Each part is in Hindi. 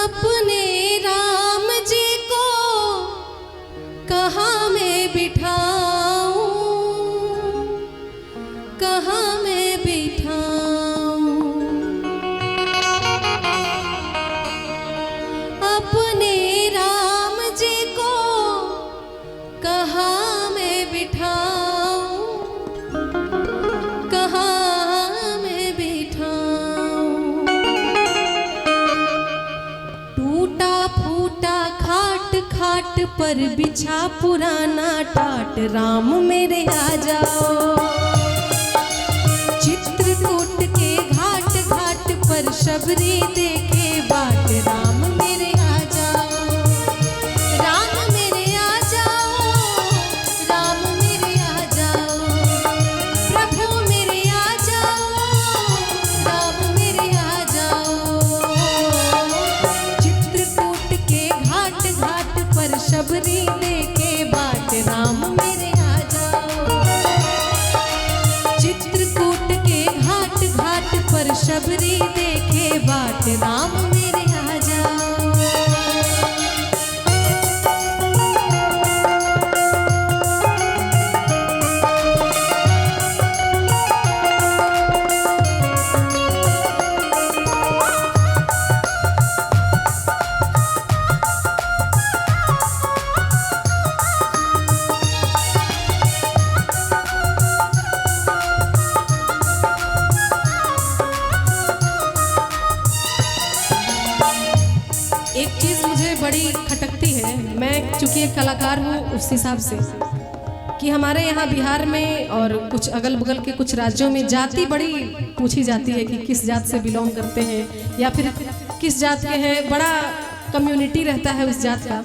अपने राम जी को कहाँ मैं बिठाऊं, कहाँ मैं बिठाऊं। अपने राम जी को कहाँ मैं बिठाऊं, कहाँ मैं बिठाऊं। टूटा फूटा खाट खाट पर बिछा पुराना टाट, राम मेरे आ जाओ। चित्रकूट के घाट घाट पर शबरी देखे बाट, राम मेरे आ जाओ। राम मेरे आ जाओ, राम मेरे आ जाओ। प्रभु मेरे आ जाओ, राम मेरे आ जाओ। चित्रकूट के घाट घाट पर शबरी देखे बाट, राम मेरे आ जाओ। चित्रकूट के घाट घाट पर शबरी देखे बाट, राम मेरे आ जाओ। एक चीज़ मुझे बड़ी खटकती है, मैं चूंकि एक कलाकार हूँ उस हिसाब से, कि हमारे यहाँ बिहार में और कुछ अगल बगल के कुछ राज्यों में जाति बड़ी पूछी जाती है कि किस जात से बिलोंग करते हैं या फिर किस जात के हैं। बड़ा कम्युनिटी रहता है उस जात का,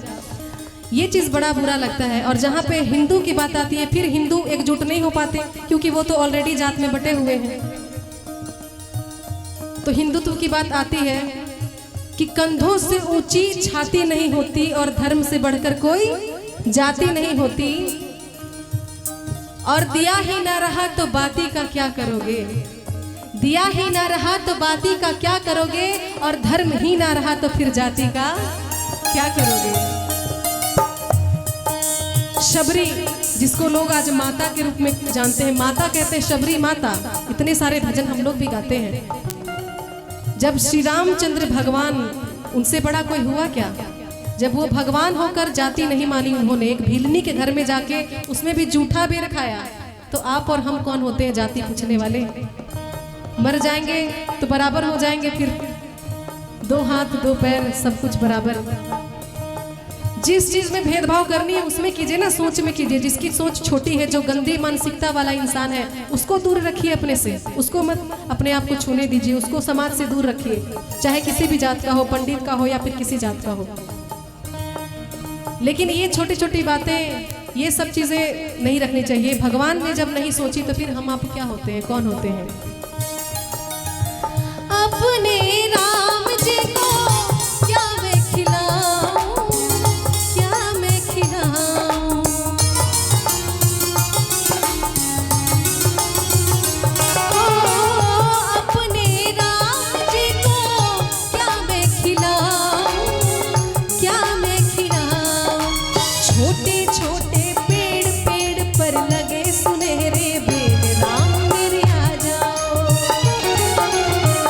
ये चीज़ बड़ा बुरा लगता है। और जहाँ पे हिंदू की बात आती है, फिर हिंदू एकजुट नहीं हो पाते क्योंकि वो तो ऑलरेडी जात में बटे हुए हैं। तो हिंदुत्व की बात आती है कि कंधों से ऊंची छाती नहीं होती और धर्म से बढ़कर कोई जाति नहीं होती। और दिया ही ना रहा तो बाती का क्या करोगे, दिया ही ना रहा तो बाती का क्या करोगे, और धर्म ही ना रहा तो फिर जाति का क्या करोगे। शबरी, जिसको लोग आज माता के रूप में जानते हैं, माता कहते हैं, शबरी माता, इतने सारे भजन हम लोग भी गाते हैं। जब श्री रामचंद्र भगवान, उनसे बड़ा कोई हुआ क्या, जब वो भगवान होकर जाति नहीं मानी उन्होंने, एक भीलनी के घर में जाके उसमें भी जूठा बेर खाया, तो आप और हम कौन होते हैं जाति पूछने वाले। मर जाएंगे तो बराबर हो जाएंगे, फिर दो हाथ दो पैर सब कुछ बराबर। जिस चीज में भेदभाव करनी है उसमें कीजिए ना, सोच में कीजिए। जिसकी सोच छोटी है, जो गंदी मानसिकता वाला इंसान है, उसको दूर रखिए अपने से, उसको मत अपने आप को छूने दीजिए, उसको समाज से दूर रखिए, चाहे किसी भी जात का हो, पंडित का हो या फिर किसी जात का हो। लेकिन ये छोटी छोटी बातें, ये सब चीजें नहीं रखनी चाहिए। भगवान ने जब नहीं सोची तो फिर हम आप क्या होते हैं, कौन होते हैं। अपने राम जी को क्या मैं खिलाऊं, क्या मैं खिलाऊं। अपने राम जी को क्या मैं खिलाऊं, क्या मैं खिलाऊं। छोटे छोटे पेड़ पेड़ पर लगे सुनहरे बेल, राम मेरे आ जाओ।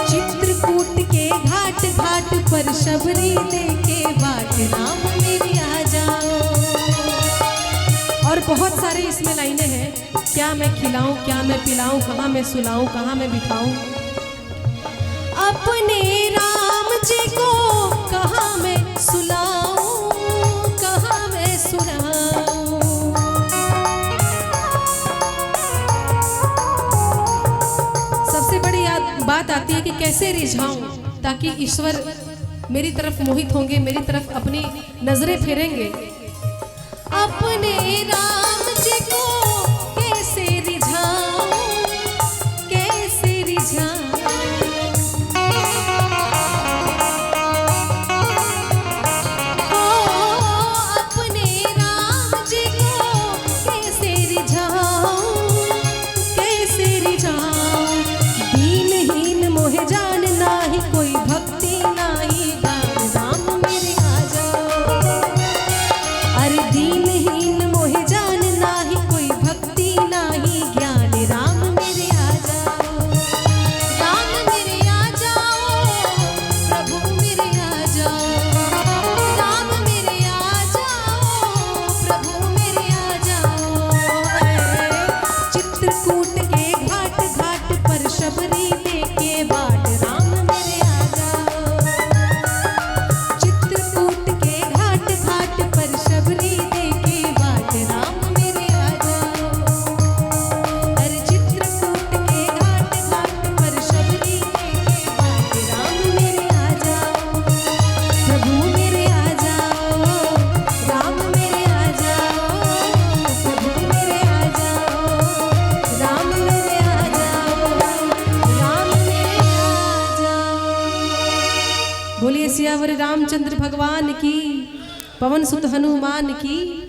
चित्रकूट के घाट घाट पर शबरी देखे बाट, राम मेरे आ जाओ। और बहुत सारे इसमें लाइनें हैं, क्या मैं खिलाऊं, क्या मैं पिलाऊं, कहाँ मैं सुलाऊं, कहाँ मैं बिठाऊं। अपने राम जी को कहाँ मैं सुलाऊं, कहाँ मैं सुलाऊं। सबसे बड़ी बात आती है कि कैसे रिझाऊं ताकि ईश्वर मेरी तरफ मोहित होंगे, मेरी तरफ अपनी नजरें फेरेंगे। अपने राम जी को कैसे रिझाऊं, कैसे रिझाऊं। अपने राम जी को कैसे रिझाऊं, कैसे रिझाऊं। दीनहीन मोहे जान नाही, कोई भक्ति नाही दान, राम श्री रामचंद्र भगवान की, पवन सुत हनुमान की।